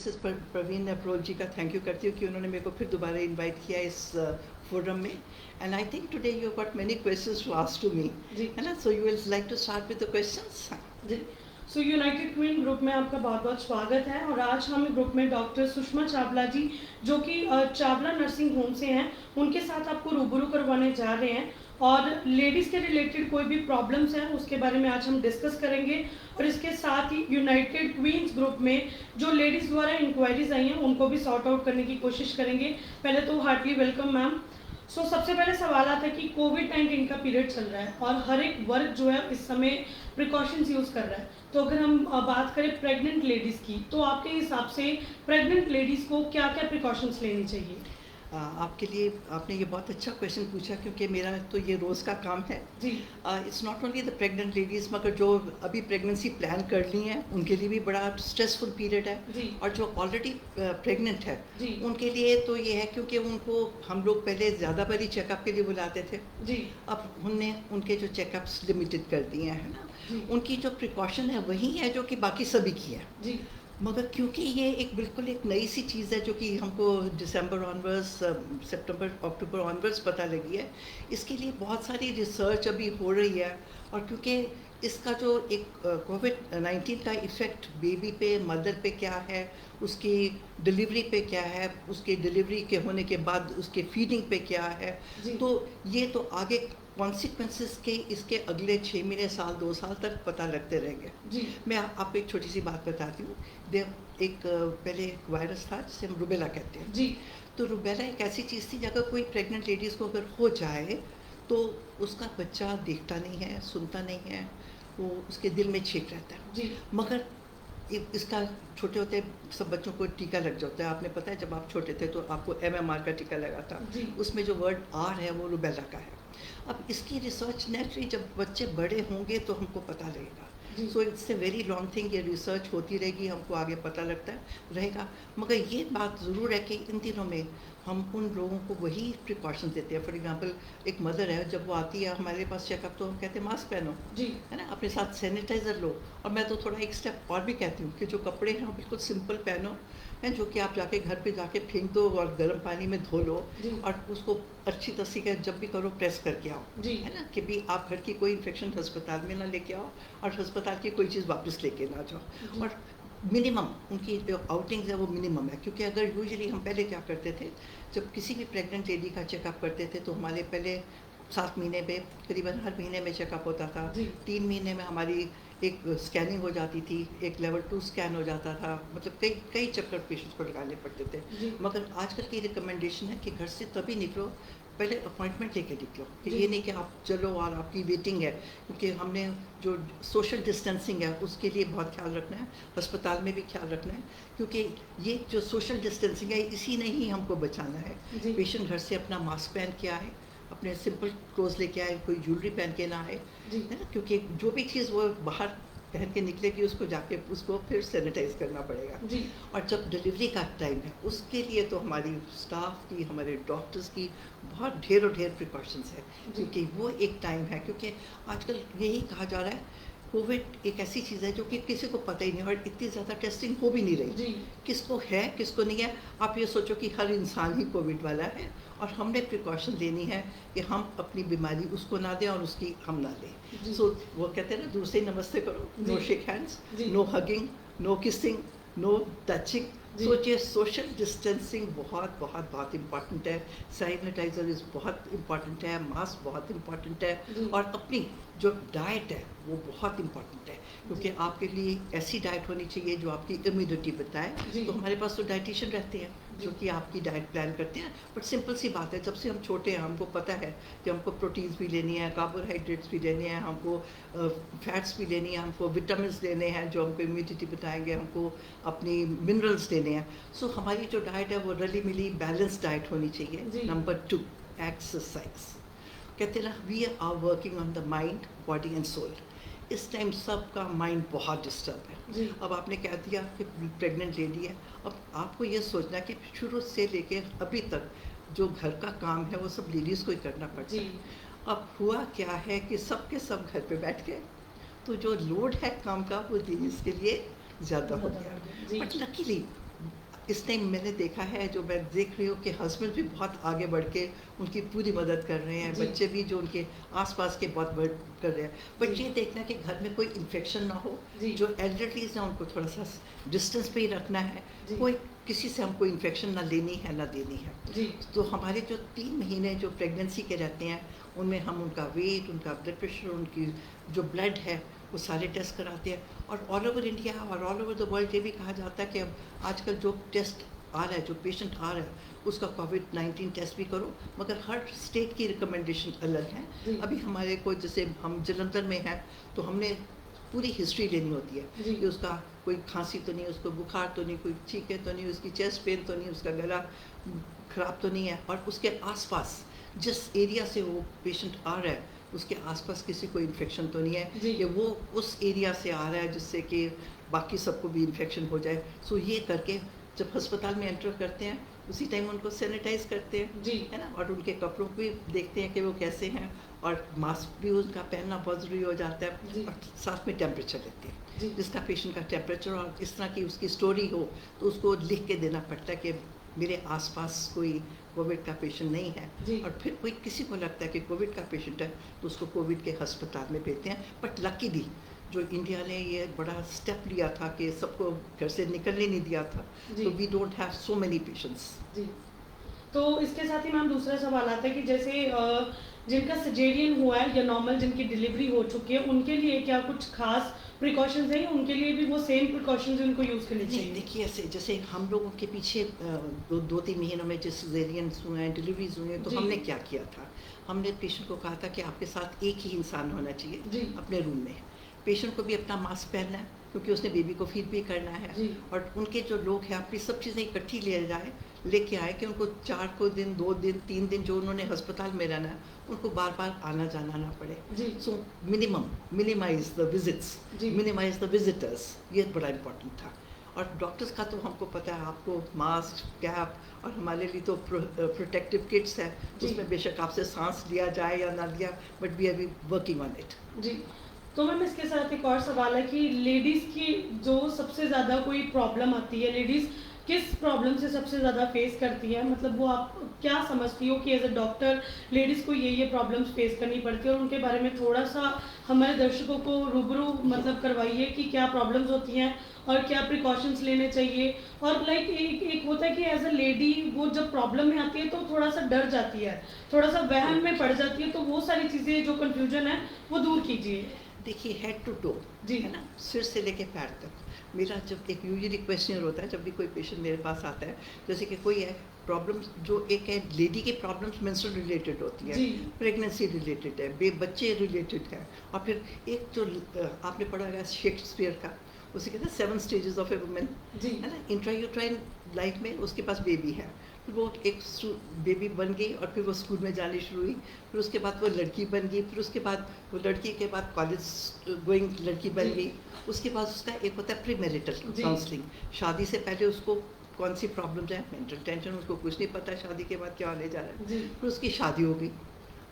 Mrs Praveen अप्रोल जी का thank you करती हूँ कि उन्होंने मेरे को फिर दोबारा इनवाइट किया इस फोरम में। And I think today you got many questions to ask to me, जी है ना? So you will like to start with the questions. जी। सो यूनाइटेड क्वीन ग्रुप में आपका बहुत बहुत स्वागत है। और आज हम ग्रुप में डॉक्टर सुषमा चावला जी, जो कि चावला नर्सिंग होम से हैं, उनके साथ आपको रूबरू करवाने जा रहे हैं। और लेडीज़ के रिलेटेड कोई भी प्रॉब्लम्स हैं उसके बारे में आज हम डिस्कस करेंगे। और इसके साथ ही यूनाइटेड क्वींस ग्रुप में जो लेडीज़ द्वारा इंक्वायरीज आई हैं उनको भी सॉर्ट आउट करने की कोशिश करेंगे। पहले तो हार्टली वेलकम मैम। सबसे पहले सवाल आता है कि कोविड-19 का पीरियड चल रहा है और हर एक वर्ग जो है इस समय प्रिकॉशंस यूज़ कर रहा है। तो अगर हम बात करें प्रेग्नेंट लेडीज़ की, तो आपके हिसाब से प्रेग्नेंट लेडीज़ को क्या क्या प्रिकॉशंस लेनी चाहिए? आपके लिए आपने ये बहुत अच्छा क्वेश्चन पूछा, क्योंकि मेरा तो ये रोज़ का काम है। जी it's not only the pregnant ladies, मगर जो अभी प्रेगनेंसी प्लान कर ली हैं उनके लिए भी बड़ा स्ट्रेसफुल पीरियड है। जी और जो ऑलरेडी प्रेग्नेंट है जी उनके लिए तो ये है, क्योंकि उनको हम लोग पहले ज़्यादा बारी चेकअप के लिए बुलाते थे। जी अब उनने उनके जो चेकअप्स लिमिटेड कर दिए हैं, है ना? जी उनकी जो प्रिकॉशन है वही है जो कि बाकी सभी की है। जी मगर क्योंकि ये एक बिल्कुल एक नई सी चीज़ है जो कि हमको दिसंबर ऑनवर्ड्स, सितंबर अक्टूबर ऑनवर्ड्स पता लगी है, इसके लिए बहुत सारी रिसर्च अभी हो रही है। और क्योंकि इसका जो एक कोविड-19 का इफ़ेक्ट बेबी पे, मदर पे क्या है, उसकी डिलीवरी पे क्या है, उसके डिलीवरी के होने के बाद उसके फीडिंग पे क्या है, जी तो ये तो आगे कॉन्सिक्वेंसेस के इसके अगले 6 महीने, साल, 2 साल तक पता लगते रहेंगे। जी मैं आपको एक छोटी सी बात बताती हूँ। एक पहले एक वायरस था जिसे हम रुबेला कहते हैं। जी तो रुबेला एक ऐसी चीज़ थी, अगर कोई प्रेग्नेंट लेडीज़ को अगर हो जाए तो उसका बच्चा देखता नहीं है, सुनता नहीं है, वो उसके दिल में छेद रहता है। जी मगर इसका छोटे होते सब बच्चों को टीका लग जाता है। आपने पता है जब आप छोटे थे तो आपको MMR का टीका लगा था, जी उसमें जो वर्ड R है वो रुबेला का है। अब इसकी रिसर्च नेचुरली जब बच्चे बड़े होंगे तो हमको पता लगेगा। जी so it's a very long thing, ये रिसर्च होती रहेगी, हमको आगे पता लगता है रहेगा। मगर ये बात ज़रूर है कि इन दिनों में हम उन लोगों को वही प्रिकॉशन देते हैं। फॉर एग्जांपल एक मदर है, जब वो आती है हमारे पास चेकअप, तो हम कहते हैं मास्क पहनो, जी है ना, अपने साथ सैनिटाइज़र लो। और मैं तो थोड़ा एक स्टेप और भी कहती हूँ कि जो कपड़े हैं वो बिल्कुल सिंपल पहनो, हैं, जो कि आप जाके घर पे जाके फेंक दो और गर्म पानी में धो लो। जी और उसको अच्छी तरह से जब भी करो प्रेस करके आओ, जी है ना, कि भी आप घर की कोई इन्फेक्शन अस्पताल में ना लेके आओ और अस्पताल की कोई चीज़ वापस लेके ना जाओ। जी और मिनिमम उनकी जो आउटिंग्स है वो मिनिमम है, क्योंकि अगर यूजुअली हम पहले क्या करते थे, जब किसी भी प्रेग्नेंट लेडी का चेकअप करते थे तो हमारे पहले 7 महीने पे करीबन हर महीने में चेकअप होता था। जी 3 महीने में हमारी एक स्कैनिंग हो जाती थी, एक लेवल 2 स्कैन हो जाता था। मतलब कई कई चक्कर पेशेंट्स को लगाने पड़ते थे। जी मगर आजकल की रिकमेंडेशन है कि घर से तभी निकलो, पहले अपॉइंटमेंट लेके निकलो, कि जी ये नहीं कि आप चलो और आपकी वेटिंग है। क्योंकि हमने जो सोशल डिस्टेंसिंग है उसके लिए बहुत ख्याल रखना है, अस्पताल में भी ख्याल रखना है, क्योंकि ये जो सोशल डिस्टेंसिंग है इसी ने ही हमको बचाना है। जी पेशेंट घर से अपना मास्क पहन के आए, अपने सिंपल क्लोथ्स लेके आए, कोई ज्वेलरी पहन के ना आए, जी है ना, क्योंकि जो भी चीज़ वो बाहर पहन के निकलेगी उसको जाके उसको फिर सैनिटाइज करना पड़ेगा। जी और जब डिलीवरी का टाइम है उसके लिए तो हमारी स्टाफ की, हमारे डॉक्टर्स की बहुत ढेरों ढेर प्रिकॉशंस है, जी क्योंकि वो एक टाइम है। क्योंकि आजकल यही कहा जा रहा है, कोविड एक ऐसी चीज़ है जो कि किसी को पता ही नहीं, और इतनी ज़्यादा टेस्टिंग हो भी नहीं रही, जी किसको है किसको नहीं है। आप ये सोचो कि हर इंसान ही कोविड वाला है, और हमने प्रिकॉशन लेनी है कि हम अपनी बीमारी उसको ना दें और उसकी हम ना लें। जी सो वो कहते हैं ना, दूर से ही नमस्ते करो, नो जी शेक हैंड्स, जी no hugging, no kissing, no touching. जी सोचिए, सोशल डिस्टेंसिंग बहुत बहुत बहुत इम्पॉर्टेंट है, सैनिटाइजर इज़ बहुत इम्पॉर्टेंट है, मास्क बहुत इम्पॉर्टेंट है, जी और अपनी जो डाइट है वो बहुत इम्पॉर्टेंट है, क्योंकि आपके लिए ऐसी डाइट होनी चाहिए जो आपकी इम्यूनिटी बताए। जी तो हमारे पास तो डाइटिशियन रहते हैं जो कि आपकी डाइट प्लान करते हैं। बट सिंपल सी बात है, जब से हम छोटे हैं हमको पता है कि हमको प्रोटीन्स भी लेनी है, कार्बोहाइड्रेट्स भी लेने हैं, हमको फैट्स भी लेनी है, हमको विटामिन्स लेने हैं जो हमको इम्यूनिटी बताएंगे, हमको अपनी मिनरल्स लेने हैं। सो हमारी जो डाइट है वो रली मिली बैलेंस डाइट होनी चाहिए। जी नंबर 2, एक्सरसाइज। कहते ना, we are working on the mind, body and soul. इस टाइम सबका माइंड बहुत डिस्टर्ब है। जी अब आपने कह दिया कि प्रेग्नेंट लेडी है, अब आपको ये सोचना कि शुरू से लेके अभी तक जो घर का काम है वो सब लेडीज़ को ही करना पड़ता जी है। अब हुआ क्या है कि सब के सब घर पे बैठ गए, तो जो लोड है काम का वो लेडीज़ के लिए ज़्यादा हो गया। जी बट लकीली इस टाइम मैंने देखा है, जो मैं देख रही हूँ कि हस्बैंड भी बहुत आगे बढ़ के उनकी पूरी मदद कर रहे हैं, जी। बच्चे भी जो उनके आस-पास के बहुत बढ़ कर रहे हैं। बट जी। ये देखना कि घर में कोई इन्फेक्शन ना हो, जी। जो एल्डरलीज़ हैं उनको थोड़ा-सा डिस्टेंस पे ही रखना है, जी। कोई किसी से हमको इन्फेक्शन ना लेनी है, ना देनी है। जी। तो हमारे जो 3 महीने जो प्रेगनेंसी के रहते हैं, उनमें हम उनका वेट, उनका ब्लड प्रेशर, उनकी जो ब्लड है, वो सारे टेस्ट कराते हैं। और ऑल ओवर इंडिया और ऑल ओवर द वर्ल्ड ये भी कहा जाता है कि अब आजकल जो टेस्ट आ रहा है, जो पेशेंट आ रहा है, उसका कोविड-19 टेस्ट भी करो, मगर हर स्टेट की रिकमेंडेशन अलग है। जी। अभी हमारे को जैसे हम जलंधर में हैं, तो हमने पूरी हिस्ट्री लेनी होती है जी। कि उसका कोई खांसी तो नहीं, उसको बुखार तो नहीं, कोई छींके तो नहीं, उसकी चेस्ट पेन तो नहीं, उसका गला खराब तो नहीं है, और उसके आसपास जिस एरिया से वो पेशेंट आ रहा है, उसके आसपास किसी को इन्फेक्शन तो नहीं है, जी। कि वो उस एरिया से आ रहा है जिससे कि बाकी सबको भी इन्फेक्शन हो जाए। सो ये करके जब अस्पताल में एंटर करते हैं, उसी टाइम उनको सैनिटाइज करते हैं, जी। है ना, और उनके कपड़ों को भी देखते हैं कि वो कैसे हैं, और मास्क भी उनका पहनना बहुत ज़रूरी हो जाता है, जी। और साथ में टेम्परेचर लेते हैं। जी। जिसका पेशेंट का टेम्परेचर और इस तरह की उसकी स्टोरी हो, तो उसको लिख के देना पड़ता है कि मेरे आसपास कोई कोविड का पेशेंट नहीं है। जी। और फिर कोई किसी को लगता है कि कोविड का पेशेंट है, तो उसको कोविड के अस्पताल में भेजते हैं। बट लकीली जो इंडिया ने ये बड़ा स्टेप लिया था कि सबको घर से निकलने नहीं दिया था, जी। तो we don't have so many patients. जी। तो इसके साथ ही मैम दूसरा सवाल आता है कि जैसे जिनका सिजेरियन हुआ है या नॉर्मल जिनकी डिलीवरी हो चुकी है, उनके लिए क्या कुछ खास प्रिकॉशंस हैं, उनके लिए भी वो सेम प्रिकॉशंस उनको यूज़ करनी नहीं, चाहिए? देखिए ऐसे जैसे हम लोगों के पीछे 2-3 महीनों में जो सिजेरियंस हुए हैं, डिलीवरीज हुई हैं, तो जी। हमने क्या किया था, हमने पेशेंट को कहा था कि आपके साथ एक ही इंसान होना चाहिए जी। अपने रूम में। पेशेंट को भी अपना मास्क पहनना है, क्योंकि उसने बेबी को फीड भी करना है, जी। और उनके जो लोग हैं अपनी सब चीज़ें इकट्ठी लेके आए कि उनको 4 को दिन, 2 दिन, 3 दिन जो उन्होंने अस्पताल में रहना है, उनको बार-बार आना-जाना ना पड़े। जी। सो मिनिमाइज़ द विज़िट्स, जी। मिनिमाइज़ द विज़िटर्स, ये बड़ा इम्पोर्टेंट था। और डॉक्टर्स का तो हमको पता है, आपको मास्क, कैप, और हमारे लिए तो प्रोटेक्टिव किट्स है, जी। उसमें बेशक आपसे सांस लिया जाए या ना लिया, but we are working on it. जी। तो मैम इसके साथ एक और सवाल है कि लेडीज़ की जो सबसे ज़्यादा कोई प्रॉब्लम आती है, लेडीज़ किस प्रॉब्लम से सबसे ज़्यादा फेस करती है? मतलब वो आप क्या समझती हो कि एज़ अ डॉक्टर लेडीज़ को ये प्रॉब्लम्स फेस करनी पड़ती है, और उनके बारे में थोड़ा-सा हमारे दर्शकों को रूबरू मतलब करवाइए कि क्या प्रॉब्लम्स होती हैं और क्या प्रिकॉशंस लेने चाहिए? और लाइक एक होता है कि एज़ अ लेडी वो जब प्रॉब्लम में आती है तो थोड़ा-सा डर जाती है, थोड़ा-सा वहम में पड़ जाती है, तो वो सारी चीज़ें जो कन्फ्यूजन है, वो दूर कीजिए। देखिए, हेड टू टो, जी। है ना, सिर से लेके पैर तक। मेरा जब एक यूजुअली क्वेश्चन होता है, जब भी कोई पेशेंट मेरे पास आता है, जैसे कि कोई है प्रॉब्लम्स, जो एक है लेडी की प्रॉब्लम्स मेंस्ट्रुअल रिलेटेड होती है, जी। प्रेगनेंसी रिलेटेड है, बच्चे रिलेटेड है, और फिर एक जो आपने पढ़ा है शेक्सपियर का, उसे कहते हैं 7 स्टेजेस ऑफ ए वुमन, जी। है ना, इंट्रायूट्राइन लाइफ में उसके पास बेबी है, फिर वो एक बेबी बन गई, और फिर वो स्कूल में जानी शुरू हुई, फिर उसके बाद वो लड़की बन गई, फिर उसके बाद वो लड़की के बाद कॉलेज गोइंग लड़की बन जी। गई, उसके बाद उसका एक होता है प्री मैरिटल जी। काउंसलिंग, शादी से पहले उसको कौन सी प्रॉब्लम्स है, मेंटल टेंशन, उसको कुछ नहीं पता शादी के बाद क्या होने जा रहा है, जी। फिर उसकी शादी हो गई।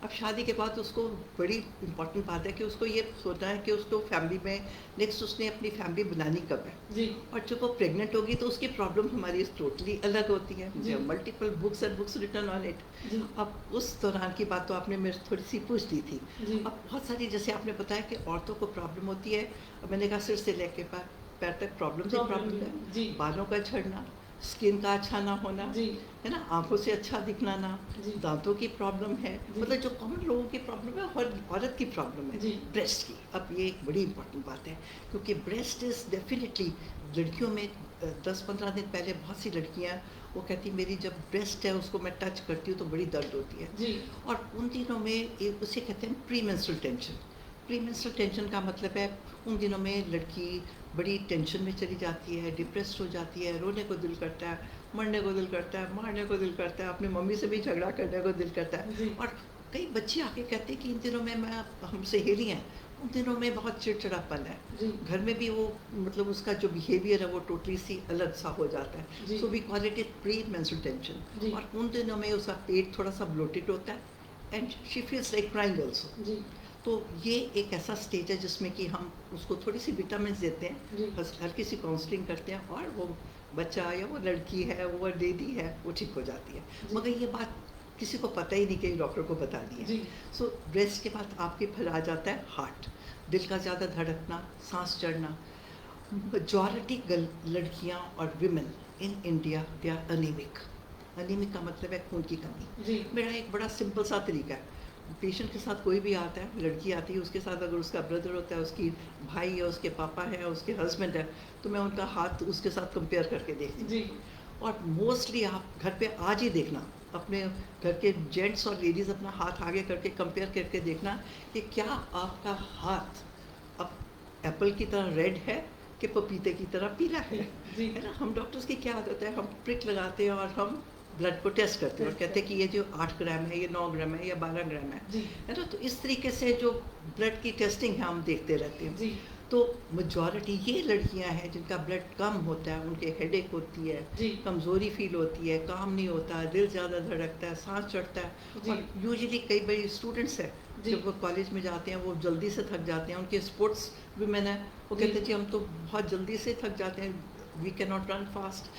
अब शादी के बाद उसको बड़ी इम्पोर्टेंट बात है कि उसको ये सोचना है कि उसको फैमिली में नेक्स्ट उसने अपनी फैमिली बनानी कब है, जी। और जब वो प्रेग्नेंट होगी तो उसकी प्रॉब्लम हमारी टोटली अलग होती है, जी। Multiple books and books written on it. जी। अब उस दौरान की बात तो आपने मेरे से थोड़ी सी पूछ ली थी। जी। अब बहुत सारी, जैसे आपने बताया कि औरतों को प्रॉब्लम होती है, अब मैंने कहा सिर से लेके पैर तक प्रॉब्लम ही प्रॉब्लम है। जी। बालों का झड़ना, स्किन का अच्छा ना होना, जी। है ना, आंखों से अच्छा दिखना ना, जी। दांतों की प्रॉब्लम है, जी। मतलब जो कॉमन लोगों की प्रॉब्लम है, हर औरत की प्रॉब्लम है। जी। ब्रेस्ट की, अब ये एक बड़ी इंपॉर्टेंट बात है, क्योंकि ब्रेस्ट इज डेफिनेटली लड़कियों में 10-15 दिन पहले बहुत सी लड़कियां वो कहती मेरी जब ब्रेस्ट है उसको मैं टच करती हूँ तो बड़ी दर्द होती है, जी। और उन दिनों में उसे कहते हैं pre menstrual tension. Pre menstrual tension का मतलब है उन दिनों में लड़की बड़ी टेंशन में चली जाती है, डिप्रेस्ड हो जाती है, रोने को दिल करता है, मरने को दिल करता है, मारने को दिल करता है, अपनी मम्मी से भी झगड़ा करने को दिल करता है। जी। और कई बच्चे आके कहते हैं कि इन दिनों में हम सहेली हैं, उन दिनों में बहुत चिड़चिड़ापन है, जी। घर में भी वो मतलब उसका जो बिहेवियर है वो टोटली सी अलग सा हो जाता जी। है। So we call it premenstrual tension. जी। और उन दिनों में उसका पेट थोड़ा सा ब्लोटेड होता है, and she feels like crying also. जी। तो ये एक ऐसा स्टेज है जिसमें कि हम उसको थोड़ी सी विटामिन देते हैं, जी। हल्की सी काउंसलिंग करते हैं, और वो बच्चा या वो लड़की है, वो लेडी है, वो ठीक हो जाती है। जी, मगर ये बात किसी को पता ही नहीं कि डॉक्टर को बता दी है। जी, सो ब्रेस्ट के बाद आपके फिर आ जाता है हार्ट, दिल का ज़्यादा धड़कना, साँस चढ़ना। मेजॉरिटी लड़कियां और women in India they are anaemic. Anaemic का मतलब है खून की कमी। जी, मेरा एक बड़ा सिंपल सा तरीका है, पेशेंट के साथ कोई भी आता है, लड़की आती है, उसके साथ अगर उसका ब्रदर होता है, उसकी भाई है, उसके पापा है, उसके हस्बैंड है, तो मैं उनका हाथ उसके साथ कंपेयर करके देखती हूँ। जी, और मोस्टली आप घर पे आज ही देखना, अपने घर के जेंट्स और लेडीज़ अपना हाथ आगे करके कंपेयर करके देखना कि क्या आपका हाथ अब एप्पल की तरह रेड है कि पपीते की तरह पीला जी, है ना। हम डॉक्टर्स की क्या आदत है, हम प्रिक लगाते हैं और हम ब्लड को टेस्ट करते हैं और कहते हैं कि ये जो 8 ग्राम है, ये 9 ग्राम है, या 12 ग्राम जी, है ना। तो इस तरीके से जो ब्लड की टेस्टिंग है हम देखते रहते हैं। जी, तो मेजॉरिटी ये लड़कियां हैं जिनका ब्लड कम होता है, उनके हेडेक होती है, जी, कमज़ोरी फील होती है, काम नहीं होता है, दिल ज़्यादा धड़कता है, सांस चढ़ता है। जी, और यूजुअली कई बड़ी स्टूडेंट्स हैं, जी, जब वो कॉलेज में जाते हैं वो जल्दी से थक जाते हैं। उनके स्पोर्ट्स वुमेन है, वो जी, कहते हैं जी हम तो बहुत जल्दी से थक जाते हैं, we can not run fast.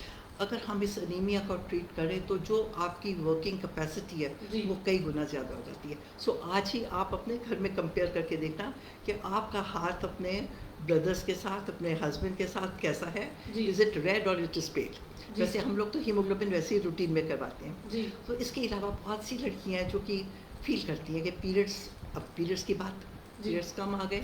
अगर हम इस अनीमिया को ट्रीट करें तो जो आपकी वर्किंग कैपेसिटी है जी, वो कई गुना ज़्यादा हो जाती है। सो आज ही आप अपने घर में कंपेयर करके देखना कि आपका हाथ अपने ब्रदर्स के साथ, अपने हस्बैंड के साथ कैसा है। जी, इज़ इट रेड और इट इज़ पेल। जी, वैसे हम लोग तो हीमोग्लोबिन वैसे ही रूटीन में करवाते हैं। जी, तो इसके अलावा बहुत सी लड़कियां हैं जो कि फील करती हैं कि पीरियड्स, अब पीरियड्स की बात, जी, पीरियड्स कम आ गए,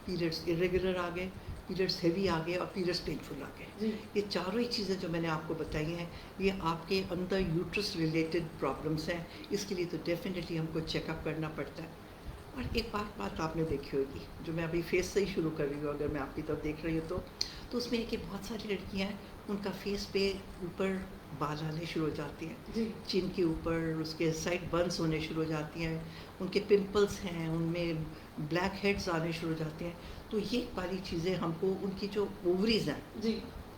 पीरियड्स इरेगुलर आ गए, पीरियड्स हेवी आ गए और पीरियड्स पेनफुल आ गए। जी, ये चारों ही चीज़ें जो मैंने आपको बताई हैं, ये आपके अंदर यूट्रस रिलेटेड प्रॉब्लम्स हैं। इसके लिए तो डेफिनेटली हमको चेकअप करना पड़ता है। और एक बात आपने देखी होगी, जो मैं अभी फेस से ही शुरू कर रही हूँ, अगर मैं आपकी तरफ देख रही हूँ तो उसमें है कि बहुत सारी लड़कियाँ हैं, उनका फेस पे ऊपर बाल आने शुरू हो जाती हैं, जी, चिन के ऊपर उसके साइड बर्न्स होने शुरू हो जाती हैं, उनके पिंपल्स हैं, उनमें ब्लैक हेड्स आने शुरू हो जाते हैं। तो ये वाली चीज़ें हमको उनकी जो ओवरीज हैं जी,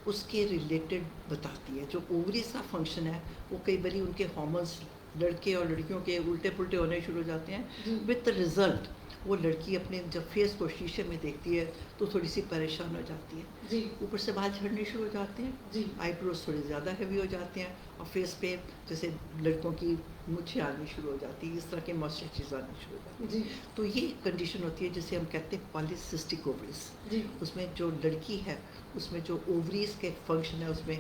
उसके रिलेटेड बताती है। जो ओवरीज का फंक्शन है वो कई बारी उनके हार्मोन्स लड़के और लड़कियों के उल्टे पुल्टे होने शुरू हो जाते हैं। जी, विद द रिजल्ट वो लड़की अपने जब फेस को शीशे में देखती है तो थोड़ी सी परेशान हो जाती है। जी, ऊपर से बाल झड़ने शुरू हो जाते हैं, जी, आईब्रोज थोड़े ज़्यादा हैवी हो जाते हैं, और फेस पे जैसे लड़कों की मूछें आनी शुरू हो जाती है, इस तरह के मॉइस्चर चीज़ आनी शुरू हो जाती है। जी, तो ये कंडीशन होती है जिसे हम कहते हैं पॉलीसिस्टिक ओवरीज। जी, उसमें जो लड़की है उसमें जो ओवरीज के फंक्शन है उसमें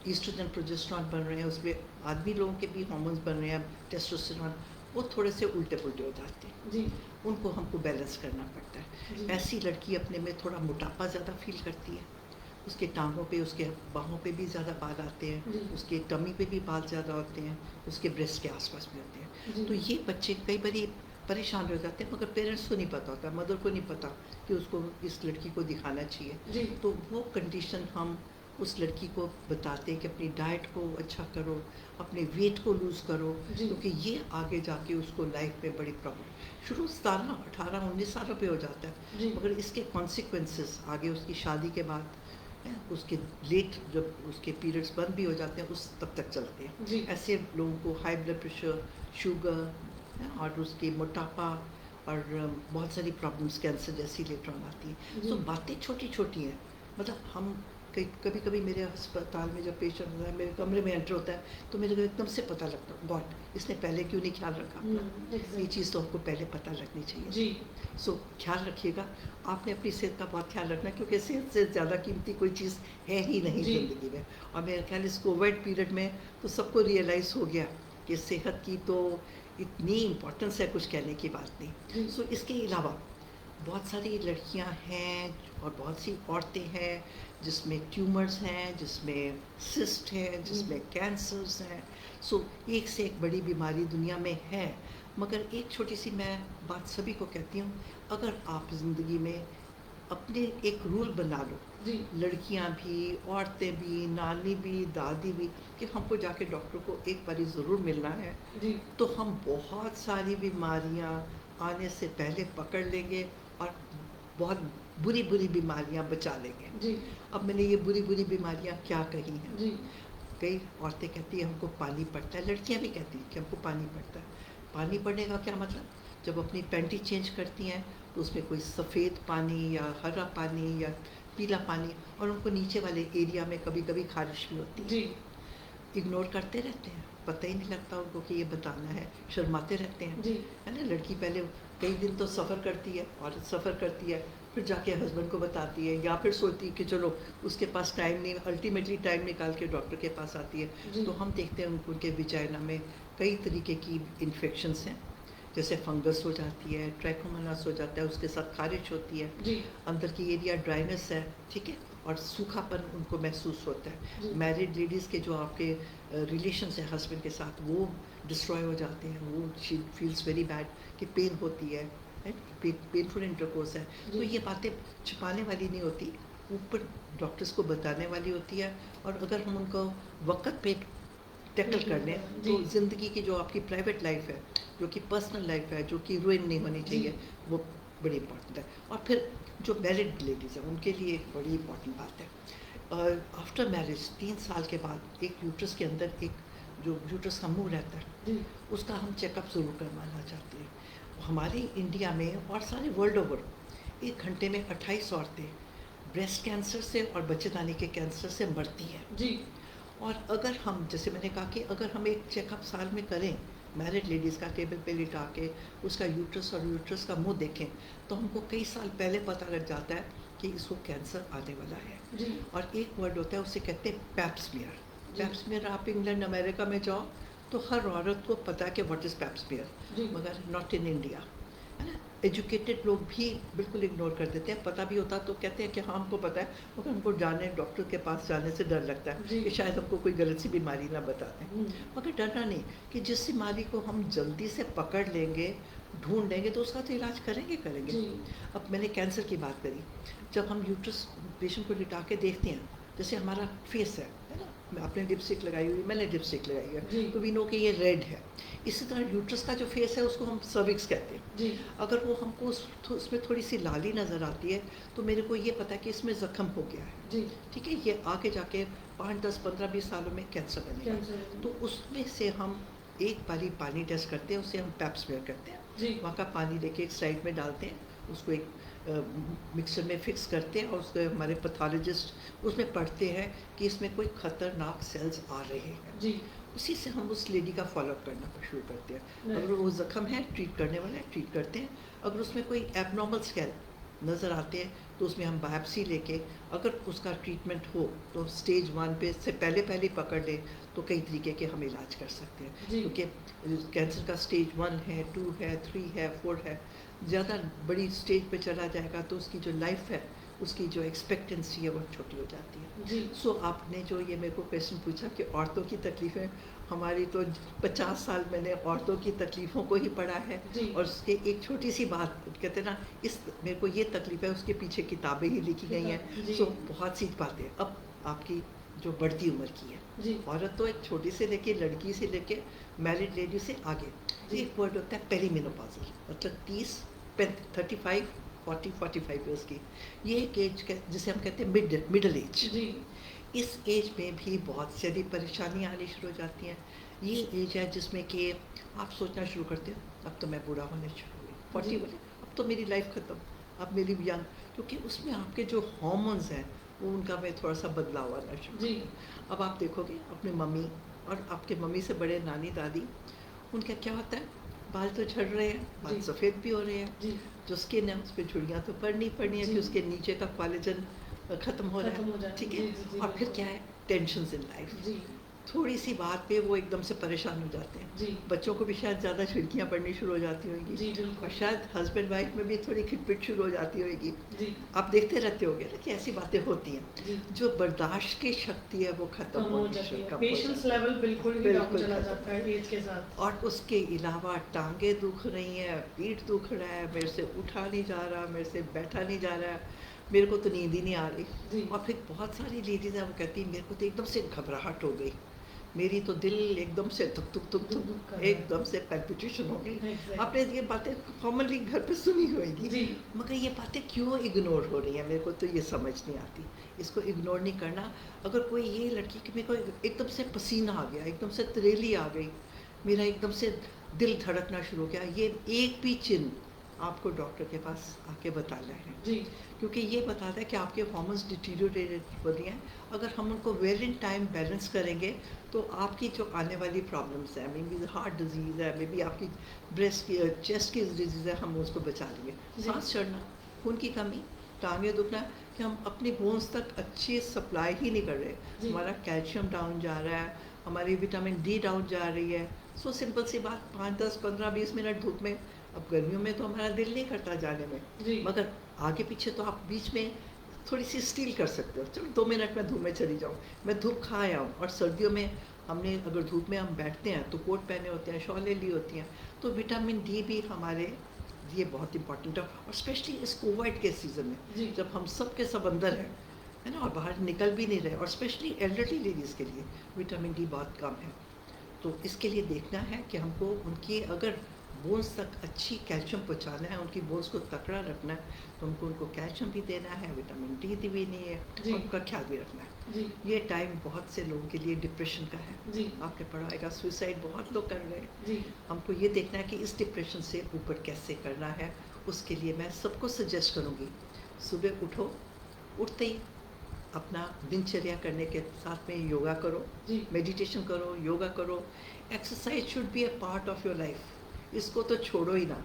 ईस्ट्रोजन प्रोजेस्टेरॉन बन रहे हैं, उसमें आदमी लोगों के भी हार्मोन्स बन रहे हैं, टेस्टोस्टेरोन, वो थोड़े से उल्टे पुल्टे हो जाते हैं। जी, उनको हमको बैलेंस करना पड़ता है। जी, ऐसी लड़की अपने में थोड़ा मोटापा ज़्यादा फील करती है, उसके टांगों पे, उसके बाहों पे भी ज़्यादा बाल आते हैं, जी, उसके टमी पे भी बाल ज़्यादा होते हैं, उसके ब्रेस्ट के आसपास भी होते हैं। जी, तो ये बच्चे कई बारी परेशान हो जाते हैं, मगर पेरेंट्स को नहीं पता होता, मदर को नहीं पता कि उसको इस लड़की को दिखाना चाहिए। जी, तो वो कंडीशन हम उस लड़की को बताते हैं कि अपनी डाइट को अच्छा करो, अपने वेट को लूज़ करो, जी, क्योंकि ये आगे जाके उसको लाइफ में बड़ी प्रॉब्लम शुरू 17, 18, 19 सालों पे हो जाता है, जी, मगर इसके कॉन्सिक्वेंसेस आगे उसकी शादी के बाद हैं, उसके लेट जब उसके पीरियड्स बंद भी हो जाते हैं उस तब तक चलते हैं। जी, ऐसे लोगों को हाई ब्लड प्रेशर, शुगर और उसके मोटापा और बहुत सारी प्रॉब्लम्स कैंसर जैसी लेटर ऑन आती हैं। सो जी, बातें छोटी छोटी हैं, मतलब हम कभी कभी मेरे अस्पताल में जब पेशेंट होता है, मेरे कमरे में एंटर होता है, तो मेरे को एकदम से पता लगता है, गॉड इसने पहले क्यों नहीं ख्याल रखा अपना। ये एग्जैक्ट चीज़ तो हमको पहले पता लगनी चाहिए। जी, सो ख्याल रखिएगा, आपने अपनी सेहत का बहुत ख्याल रखना है, क्योंकि सेहत से ज़्यादा कीमती कोई चीज़ है ही नहीं जी, ज़िंदगी में। और मेरे ख्याल इस कोविड पीरियड में तो सबको रियलाइज़ हो गया कि सेहत की तो इतनी इम्पोर्टेंस है, कुछ कहने की बात नहीं। जी, सो इसके अलावा बहुत सारी लड़कियां हैं और बहुत सी औरतें हैं जिसमें ट्यूमर्स हैं, जिसमें सिस्ट है, जिसमें कैंसर्स हैं। सो एक से एक बड़ी बीमारी दुनिया में है, मगर एक छोटी सी मैं बात सभी को कहती हूँ, अगर आप ज़िंदगी में अपने एक रूल बना लो, जी, लड़कियां भी, औरतें भी, नानी भी, दादी भी, कि हमको जाके डॉक्टर को एक बारी ज़रूर मिलना है, जी, तो हम बहुत सारी बीमारियां आने से पहले पकड़ लेंगे और बहुत बुरी बुरी बीमारियां बचा लेंगे। जी, अब मैंने ये बुरी बुरी बीमारियां क्या कही हैं, जी, कई औरतें कहती हैं हमको पानी पड़ता है, लड़कियां भी कहती हैं कि हमको पानी पड़ता है। पानी पड़ने का क्या मतलब, जब अपनी पैंटी चेंज करती हैं तो उसमें कोई सफ़ेद पानी या हरा पानी या पीला पानी, और उनको नीचे वाले एरिया में कभी-कभी ख़ारिश भी होती है। जी, इग्नोर करते रहते हैं, पता ही नहीं लगता उनको कि ये बताना है, शर्माते रहते हैं, जी, है ना? लड़की पहले कई दिन तो सफ़र करती है, औरत सफ़र करती है, फिर जाके हस्बैंड को बताती है, या फिर सोचती है कि चलो उसके पास टाइम नहीं, अल्टीमेटली टाइम निकाल के डॉक्टर के पास आती है। जी, तो हम देखते हैं उनके विजाइना में कई तरीके की इन्फेक्शंस हैं, जैसे फंगस हो जाती है, ट्राइकोमोनास हो जाता है, उसके साथ ख़ारिश होती है, जी, अंदर की एरिया ड्राइनेस है, ठीक है? और सूखापन उनको महसूस होता है। जी, मैरिड लेडीज़ के जो आपके रिलेशंस हैं हस्बैंड के साथ, वो डिस्ट्रॉय हो जाते हैं, वो शी फील्स वेरी बैड कि पेन होती है, पेनफुल इंटरकोर्स है। तो जी, ये बातें छिपाने वाली नहीं होती, ऊपर डॉक्टर्स को बताने वाली होती है, और अगर हम उनको वक़्त पे टैकल कर लें, जी, तो ज़िंदगी की जो आपकी प्राइवेट लाइफ़ है, जो कि पर्सनल लाइफ़ है, जो कि रुइन नहीं होनी जी, चाहिए, वो बड़ी इम्पोर्टेंट है। और फिर जो मैरिड लेडीज़ हैं, उनके लिए एक बड़ी इम्पोर्टेंट बात है। आफ्टर मैरिज 3 साल के बाद एक यूट्रस के अंदर एक जो यूट्रस का मुँह रहता है, जी, उसका हम चेकअप ज़रूर करवाना चाहते हैं। हमारे इंडिया में और सारे वर्ल्ड ओवर 1 घंटे में 28 औरतें ब्रेस्ट कैंसर से और बच्चेदानी के कैंसर से मरती हैं। जी, और अगर हम, जैसे मैंने कहा कि अगर हम एक चेकअप साल में करें, मैरिड लेडीज़ का टेबल पे लिटा के उसका यूट्रस और यूट्रस का मुंह देखें, तो हमको कई साल पहले पता लग जाता है कि इसको कैंसर आने वाला है। जी, और एक वर्ड होता है, उसे कहते हैं पैप्समियर। जी, पैप्समियर, आप इंग्लैंड अमेरिका में जाओ तो हर औरत को पता है कि व्हाट इज़ पैप्समियर, जी, मगर नॉट इन इंडिया, है ना? एजुकेटेड लोग भी बिल्कुल इग्नोर कर देते हैं, पता भी होता तो कहते हैं कि हाँ हमको पता है, मगर हमको जाने, डॉक्टर के पास जाने से डर लगता है जी, कि शायद हमको कोई गलत सी बीमारी ना बता दें। हुँ, मगर डरना नहीं, कि जिस बीमारी को हम जल्दी से पकड़ लेंगे, ढूँढ लेंगे, तो उसका तो इलाज करेंगे करेंगे। जी, अब मैंने कैंसर की बात करी, जब हम यूट्रस पेशेंट को लिटा के देखते हैं, जैसे हमारा फेस है ना? आपने लिपस्टिक लगाई हुई है, मैंने लिपस्टिक लगाई है, जी, तो वी नो कि ये रेड है। इसी तरह यूट्रस का जो फेस है उसको हम सर्विक्स कहते हैं। जी, अगर वो हमको उसमें थोड़ी सी लाली नज़र आती है, तो मेरे को ये पता है कि इसमें ज़ख्म हो गया है, जी, ठीक है? ये आगे जाके 5, 10, 15, 20 सालों में कैंसर बनेगा। कैंसर, तो उसमें से हम एक बारी पानी टेस्ट करते हैं, उसे हम पैप स्मेयर कहते हैं। जी, वहाँ का पानी लेके एक साइड में डालते हैं, उसको एक मिक्सर में फिक्स करते हैं, और उसको हमारे पैथोलॉजिस्ट उसमें पढ़ते हैं कि इसमें कोई खतरनाक सेल्स आ रहे हैं। जी, उसी से हम उस लेडी का फॉलोअप करना शुरू करते हैं। राइट, अगर वो ज़ख्म है, ट्रीट करने वाला है, ट्रीट करते हैं। अगर उसमें कोई एबनॉर्मल सेल नज़र आते हैं, तो उसमें हम बायोप्सी लेके, अगर उसका ट्रीटमेंट हो तो स्टेज 1 पे से पहले पकड़ लें, तो कई तरीके के हम इलाज कर सकते हैं। जी, क्योंकि कैंसर का स्टेज 1 है, 2 है, 3 है, 4 है, ज़्यादा बड़ी स्टेज पे चला जाएगा तो उसकी जो लाइफ है, उसकी जो एक्सपेक्टेंसी है, वो छोटी हो जाती है। जी, सो आपने जो ये मेरे को क्वेश्चन पूछा कि औरतों की तकलीफ़ें, हमारी तो 50 साल मैंने औरतों की तकलीफ़ों को ही पढ़ा है, जी, और उसके एक छोटी सी बात कहते हैं ना, इस मेरे को ये तकलीफ़ है, उसके पीछे किताबें ही लिखी गई हैं। जी, सो बहुत सी बातें अब आपकी जो बढ़ती उम्र की है, जी, औरत तो एक छोटी से लेके, लड़की से लेके मैरिड लेडी से आगे, जी, एक वर्ड होता है पेरीमेनोपॉज़ल, मतलब 30, 35, 40, 45 ईयर्स की, ये एक एज जिसे हम कहते हैं मिडल एज। जी, इस एज में भी बहुत सारी परेशानियाँ आनी शुरू हो जाती हैं। ये एज है जिसमें कि आप सोचना शुरू करते हो, अब तो मैं बूढ़ा होने शुरू हुई, 40 जी, बोले, अब तो मेरी लाइफ ख़त्म, अब मेरी यंग, क्योंकि उसमें आपके जो हार्मोन्स हैं, वो उनका में थोड़ा-सा बदलाव आना शुरू जी, होता है। अब आप देखोगे अपनी मम्मी, और आपके मम्मी से बड़े नानी-दादी, उनका क्या होता है, बाल तो झड़ रहे हैं, बाल जी, सफ़ेद भी हो रहे हैं, जी, जो स्किन है उस पे झुर्रियाँ तो पड़नी पड़नी है, जी, कि उसके नीचे का कोलेजन ख़त्म हो रहा खत्म हो है, जाए, ठीक है? जी, जी, जी, और फिर बिल्कुल, क्या है, टेंशन्स इन लाइफ, जी, थोड़ी सी बात पे वो एकदम से परेशान हो जाते हैं। जी, बच्चों को भी शायद ज़्यादा झुर्रियाँ पड़नी शुरू हो जाती होंगी, जी, और बिल्कुल, शायद हस्बैंड वाइफ में भी थोड़ी खिटपिट शुरू हो जाती होगी। जी, आप देखते रहते होंगे ना कि ऐसी बातें होती हैं, जी, जो बर्दाश्त की शक्ति है वो ख़त्म कम हो होनी जाती है, कम हो पेशेंस जाती लेवल बिल्कुल है, ही डाउन बिल्कुल चला ख़त्म जाता हो है जाती एज के साथ, है। और उसके अलावा टाँगें दुख रही हैं, पीठ दुख रहा है, मेरे से उठा नहीं जा रहा, मेरे से बैठा नहीं जा रहा है, मेरे को तो नींद ही नहीं आ रही। जी, और फिर बहुत सारी लेडीज़ हैं, वो कहती हैं मेरे को तो एकदम से घबराहट हो गई, मेरी तो दिल एकदम से धुक धुक धुक दुख धुक कर रहा है, एकदम से पैल्पिटेशन हो गई। एग्ज़ैक्ट, आपने ये बातें कॉमनली घर पे सुनी होगी, जी, मगर ये बातें क्यों इग्नोर हो रही हैं, मेरे को तो ये समझ नहीं आती। इसको इग्नोर नहीं करना। अगर कोई ये लड़की कि मेरे को एकदम से पसीना आ गया, एकदम से तरेली आ गई, मेरा एकदम से दिल धड़कना शुरू हो गया, ये एक भी चिन्ह आपको डॉक्टर के पास आके बताना है, जी क्योंकि ये बताता है कि आपके हार्मोन्स डिटीरियोरेट हो रही हैं। अगर हम उनको वेल इन टाइम बैलेंस करेंगे तो आपकी जो आने वाली प्रॉब्लम्स हैं, मे बी हार्ट डिजीज़ है, मे बी आपकी ब्रेस्ट की चेस्ट की डिजीज़ है, हम उसको बचा लेंगे। जी सांस चढ़ना, खून की कमी, टांगें दुखना, कि हम अपनी बोन्स तक अच्छी सप्लाई ही नहीं कर रहे। जी हमारा कैल्शियम डाउन जा रहा है, हमारी विटामिन डी डाउन जा रही है। सो सिंपल सी बात, 5, 10, 15, 20 मिनट धूप में, अब गर्मियों में तो हमारा दिल नहीं करता जाने में, जी मगर आगे पीछे तो आप बीच में थोड़ी सी स्टील कर सकते हो, चलो 2 मिनट में धूप में चली जाऊँ, मैं धूप खा आया हूँ। और सर्दियों में हमने अगर धूप में हम बैठते हैं तो कोट पहने होते हैं, शॉलें ली होती हैं, तो विटामिन डी भी हमारे लिए बहुत इंपॉर्टेंट है। और स्पेशली इस कोविड के सीज़न में, जी जब हम सब के सब अंदर हैं, है ना, और बाहर निकल भी नहीं रहे, और स्पेशली एल्डरली लेडीज़ के लिए विटामिन डी बहुत कम है। तो इसके लिए देखना है कि हमको उनकी अगर बोन्स तक अच्छी कैल्शियम पहुंचाना है, उनकी बोन्स को तकड़ा रखना है, तो हमको उनको कैल्शियम भी देना है, विटामिन डी भी नहीं है, जी और उनका ख्याल भी रखना है। जी ये टाइम बहुत से लोगों के लिए डिप्रेशन का है। जी आपने पढ़ा होगा, सुसाइड बहुत लोग कर रहे हैं। जी हमको ये देखना है कि इस डिप्रेशन से ऊपर कैसे करना है। उसके लिए मैं सबको सजेस्ट करूँगी, सुबह उठो, उठते ही अपना दिनचर्या करने के साथ में योगा करो, जी मेडिटेशन करो, योगा करो। Exercise should be a part of your life, इसको तो छोड़ो ही ना।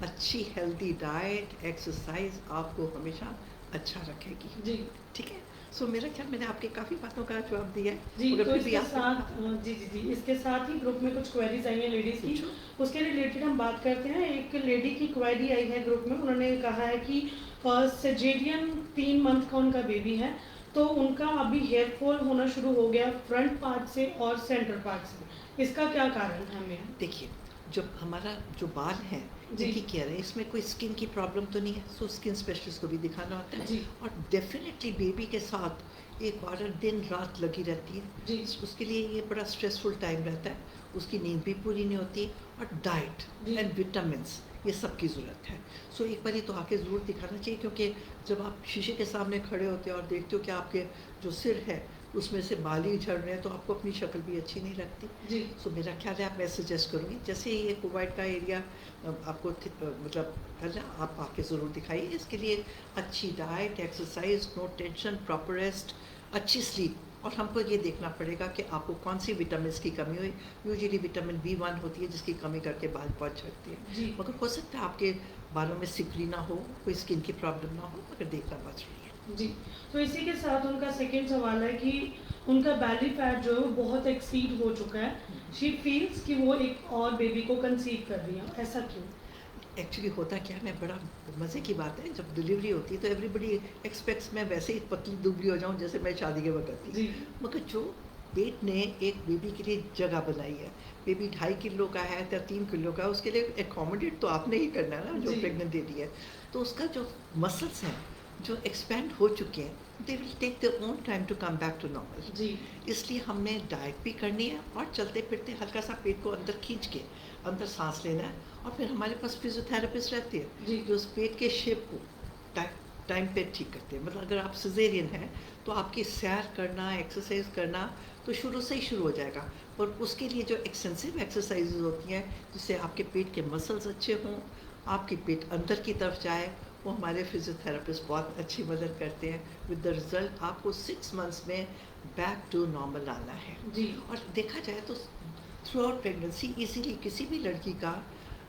अच्छी हेल्दी डाइट, एक्सरसाइज आपको हमेशा अच्छा रखेगी, जी ठीक है। सो मेरा ख्याल, मैंने आपके काफ़ी बातों का जवाब दिया है, जी मगर तो फिर भी इसके आप साथ जी जी जी इसके साथ ही ग्रुप में कुछ क्वेरीज आई हैं लेडीज़ की, पूछो। उसके रिलेटेड हम बात करते हैं। एक लेडी की क्वेरी आई है ग्रुप में, उन्होंने कहा है कि सजेरियन 3 मंथ का उनका बेबी है, तो उनका अभी हेयर फॉल होना शुरू हो गया फ्रंट पार्ट से और सेंटर पार्ट से, इसका क्या कारण है हमें? देखिए, जब हमारा जो बाल हैं, जी इनकी केयर है, इसमें कोई स्किन की प्रॉब्लम तो नहीं है, सो स्किन स्पेशलिस्ट को भी दिखाना होता है। जी और डेफिनेटली बेबी के साथ एक ऑर्डर दिन रात लगी रहती है, जी उसके लिए ये बड़ा स्ट्रेसफुल टाइम रहता है, उसकी नींद भी पूरी नहीं होती। और डाइट जी एंड विटामिन्स, ये सब की ज़रूरत है। सो एक बार तो आके ज़रूर दिखाना चाहिए, क्योंकि जब आप शीशे के सामने खड़े होते हो और देखते हो कि आपके जो सिर है उसमें से बाल ही झड़ रहे हैं, तो आपको अपनी शक्ल भी अच्छी नहीं लगती। जी सो मेरा ख्याल है, आप मैं सजेस्ट करूँगी, जैसे ही ये कोविड का एरिया आपको मतलब है ना, आप आके ज़रूर दिखाइए। इसके लिए अच्छी diet, exercise, no tension, proper rest, अच्छी स्लीप। और हमको ये देखना पड़ेगा कि आपको कौन सी विटामिन की कमी हुई। यूजुअली विटामिन B1 होती है, जिसकी कमी करके बाल बहुत झड़ते हैं, जी मगर हो सकता है आपके बालों में सिकुड़ी ना हो, कोई स्किन की प्रॉब्लम ना हो, मगर देखना बहुत जरूरी है। जी तो इसी के साथ उनका सेकंड सवाल है कि उनका बैली फैट जो है वो बहुत एक्सीड हो चुका है, शी फील्स कि वो एक और बेबी को कंसीव कर रही है, ऐसा क्यों? एक्चुअली होता क्या है, मैं बड़ा मज़े की बात है, जब डिलीवरी होती है तो एवरीबडी एक्सपेक्ट्स मैं वैसे ही पतली दुबली हो जाऊं जैसे मैं शादी के वक्त थी। जी मगर जो पेट ने एक बेबी के लिए जगह बनाई है, बेबी 2.5 किलो का है या 3 किलो का है, उसके लिए एकोमोडेट तो आपने ही करना है ना, जो जी प्रेग्नेंट लेडी है। तो उसका जो मसल्स हैं जो एक्सपेंड हो चुके हैं, they will take their own time to come back to normal. जी इसलिए हमने डाइट भी करनी है, और चलते फिरते हल्का सा पेट को अंदर खींच के अंदर सांस लेना है। और फिर हमारे पास फिजियोथेरेपिस्ट रहती है, जी जो उस पेट के शेप को टाइम पे ठीक करते हैं। मतलब अगर आप सिजेरियन हैं तो आपकी सैर करना, एक्सरसाइज करना तो शुरू से ही शुरू हो जाएगा। और उसके लिए जो एक्सटेंसिव एक्सरसाइजेज होती हैं, जिससे आपके पेट के मसल्स अच्छे हों, आपकी पेट अंदर की तरफ जाए, वो हमारे फिजियोथेरेपिस्ट बहुत अच्छी मदद करते हैं। विद द रिजल्ट आपको 6 मंथ्स में बैक टू नॉर्मल आना है। जी और देखा जाए तो थ्रू आउट प्रेगनेंसी इजीली किसी भी लड़की का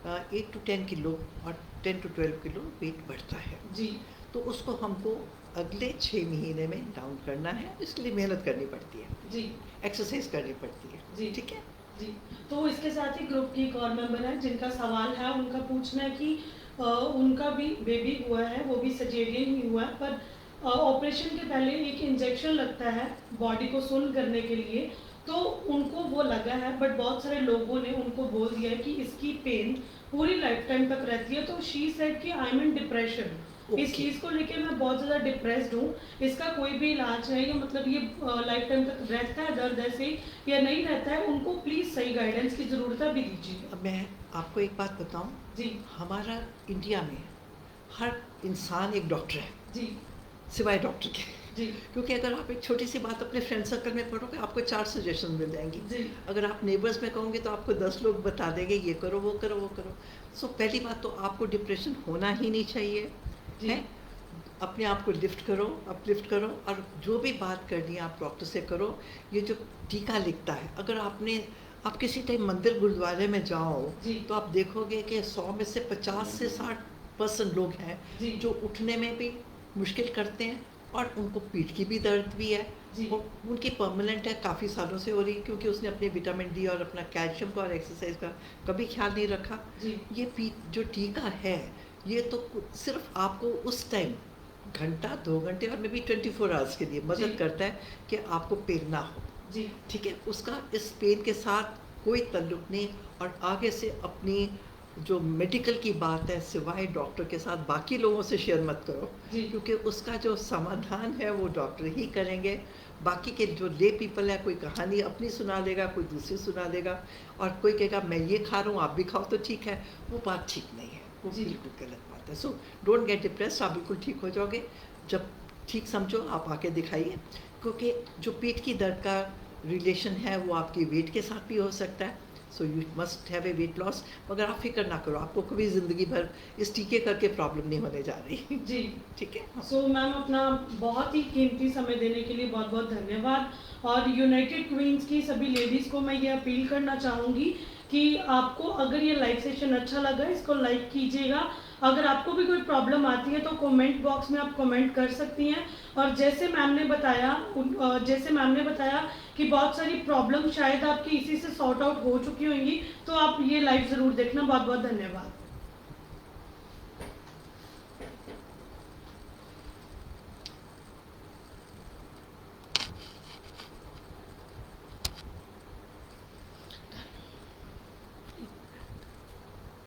8 to 10 किलो और 10 to 12 किलो वेट बढ़ता है। जी तो उसको हमको अगले 6 महीने में डाउन करना है, इसके लिए मेहनत करनी पड़ती है, जी एक्सरसाइज करनी पड़ती है। जी ठीक है। जी तो इसके साथ ही ग्रुप की एक और मेंबर है जिनका सवाल है, उनका पूछना है कि उनका भी बेबी हुआ है, वो भी सजेरियन ही हुआ है, पर ऑपरेशन के पहले एक इंजेक्शन लगता है बॉडी को सुन करने के लिए, तो उनको वो लगा है, बट बहुत सारे लोगों ने उनको बोल दिया है कि इसकी पेन पूरी लाइफ टाइम तक रहती है। तो शी सेड कि आई एम इन डिप्रेशन, इस ओके। चीज़ को लेके मैं बहुत ज़्यादा डिप्रेस्ड हूँ, इसका कोई भी इलाज है या मतलब ये लाइफ टाइम तक रहता है दर्द ऐसे या नहीं रहता है? उनको प्लीज़ सही गाइडेंस की ज़रूरत भी दीजिए। अब मैं आपको एक बात बताऊं, जी हमारा इंडिया में हर इंसान एक डॉक्टर है, जी सिवाय डॉक्टर के। जी, क्योंकि अगर आप एक छोटी सी बात अपने फ्रेंड सर्कल में पढ़ोगे आपको 4 सजेशन मिल जाएंगी। जी, अगर आप नेबर्स में कहोगे तो आपको 10 लोग बता देंगे ये करो वो करो वो करो। सो पहली बात तो आपको डिप्रेशन होना ही नहीं चाहिए, जी, है? अपने आप को लिफ्ट करो, अपलिफ्ट करो और जो भी बात करनी है आप डॉक्टर से करो। ये जो टीका लिखता है, अगर आप किसी टाइम मंदिर गुरुद्वारे में जाओ, जी, तो आप देखोगे कि 100 में से 50 से 60% लोग हैं जी, जो उठने में भी मुश्किल करते हैं और उनको पीठ की भी दर्द भी है जी, और उनकी परमानेंट है, काफ़ी सालों से हो रही है क्योंकि उसने अपने विटामिन डी और अपना कैल्शियम का और एक्सरसाइज का कभी ख्याल नहीं रखा। जी, ये जो टीका है, ये तो सिर्फ आपको उस टाइम घंटा 2 घंटे और मे बी 24 आवर्स के लिए जी, मदद करता है कि आपको पेन ना हो। जी, ठीक है, उसका इस पेन के साथ कोई ताल्लुक नहीं। और आगे से अपनी जो मेडिकल की बात है सिवाय डॉक्टर के साथ बाकी लोगों से शेयर मत करो, जी, क्योंकि उसका जो समाधान है वो डॉक्टर ही करेंगे। बाकी के जो ले पीपल है, कोई कहानी अपनी सुना देगा, कोई दूसरी सुना देगा और कोई कहेगा मैं ये खा रहा हूँ आप भी खाओ तो ठीक है, वो बात ठीक नहीं है, वो जी, बिल्कुल गलत बात है। सो डोंट गेट डिप्रेस्ड, आप बिल्कुल ठीक हो जाओगे। जब ठीक समझो आप आके दिखाइए, क्योंकि जो पेट की दर्द का रिलेशन है वो आपकी वेट के साथ भी हो सकता है। So you must have a weight loss. मगर आप फिक्र ना करो, आपको कभी ज़िंदगी भर इस टीके करके प्रॉब्लम नहीं होने जा रही। जी। ठीक है, हाँ। सो मैम अपना बहुत ही कीमती समय देने के लिए बहुत बहुत धन्यवाद। और यूनाइटेड क्वींस की सभी लेडीज़ को मैं ये अपील करना चाहूँगी कि आपको अगर ये लाइव सेशन अच्छा लगा इसको लाइक कीजिएगा। अगर आपको भी कोई प्रॉब्लम आती है तो कमेंट बॉक्स में आप कमेंट कर सकती हैं। और जैसे मैम ने बताया कि बहुत सारी प्रॉब्लम शायद आपकी इसी से सॉर्ट आउट हो चुकी होंगी, तो आप ये लाइव ज़रूर देखना। बहुत बहुत धन्यवाद।